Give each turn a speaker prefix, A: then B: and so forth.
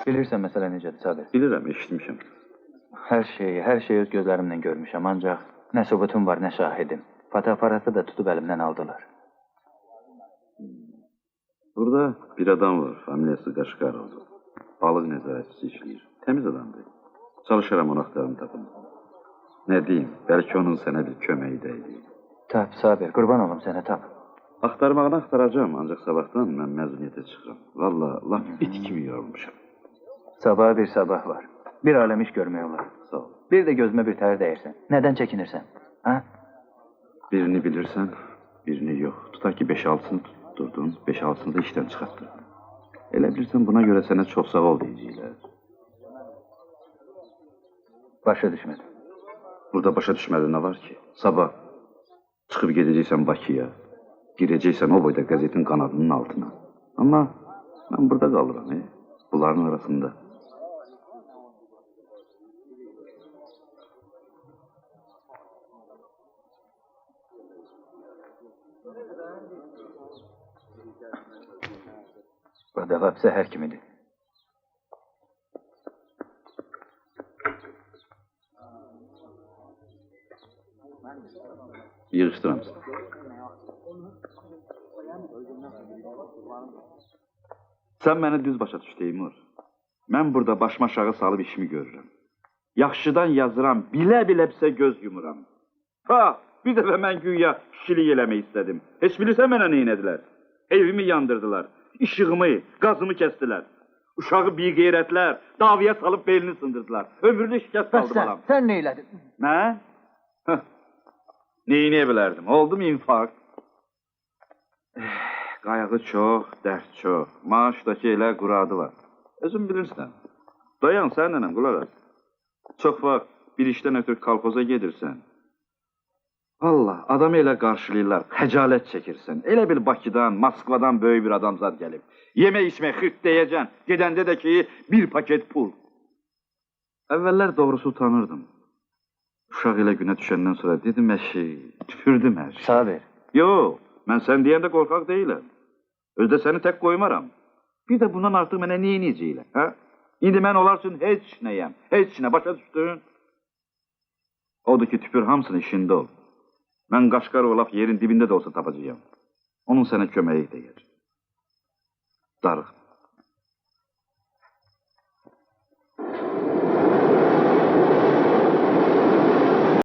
A: Bilirsən məsələ necədir, Sabir?
B: Bilirəm, eşitmişəm.
A: Hər şeyi öz gözlərimlə görmüşəm, ancaq nə sübutum var, nə şahidim. Fotoaparatı da tutub əlimdən aldılar.
B: Burada bir adam var, familiyası Qaşqarov. Balıq nəzarətçisi işləyir. Təmiz adamdır. Çalışaram onu axtarım tapın. Nə deyim, bəlkə onun sənə bir köməyi dəydi.
A: Tap, Sabir, qurban olum sənə, tap.
B: Axtarmağını axtaracağım, ancaq sabahdan mən məzuniyyətə çıxıram. Vallahi, laf it kimi yorulmuşam.
A: Sabaha bir sabah var. Bir aləm iş görmək olar.
B: Sağ ol.
A: Bir də gözümə bir tər dəyirsən. Nədən çəkinirsən? Ha?
B: Birini bilirsən, birini yox. Tutaq ki, 5-6'sını tutturdun, 5-6'sını da işdən çıxartdın. Elə bilirsən, buna görə sənə çox sağ ol deyəcəklər.
A: Başa düşmədim.
B: Burada başa düşmədi nə var ki? Sabah çıxıb gedəcəksən Bakıya, girəcəksən o boyda qəzetin qanadının altına. Amma mən burada qalıram, bunların arasında.
A: Burada lap səhər kimidir.
B: Yığışdıramsın. Sən məni düz başa düş, Teymur. Mən burada başıma aşağı salıb işimi görürəm. Yaxşıdan yazıram, bilə-bilə bizə göz yumuram. Ha, bir dəfə mən güya kişilik eləmək istədim. Heç bilirsən mənə nə inədilər? Evimi yandırdılar, işığımı, qazımı kəstilər. Uşağı bir qeyrətlər, davaya salıb belini sındırdılar. Ömrünü şikəst saldı balam.
A: Sən nə elədin?
B: Mən? Neyini bilərdim? Oldu mu infarkt? Qayağı çox, dərd çox. Maaşdakı elə quradı var. Özün bilirsən. Dayan, sənlə qulaq as. Çox vaxt bir işdən ötürü kolxoza gedirsən. Allah, adamı elə qarşılayırlar, xəcalət çəkirsən. Elə bil Bakıdan, Moskvadan böyük bir adamzad gəlib. Yemək içmək xırt deyəcən, gedəndə də ki, bir paket pul. Əvvəllər doğrusu utanırdım. Uşaq elə günə düşəndən sonra dedim əşi, tüfürdüm hər şey.
A: Sabir.
B: Yox, mən sən deyəndə qorxaq deyiləm. Özdə səni tək qoymaram. Bir də bundan artıq mənə nə inəcəklər, hə? İndi mən onlar üçün heç nəyəm, heç nə, başa düşdün? Odur ki, tüpür hamısını işində ol. Mən Qaşqarov laf yerin dibində də olsa tapacağım. Onun sənə köməyi deyir. Darıq.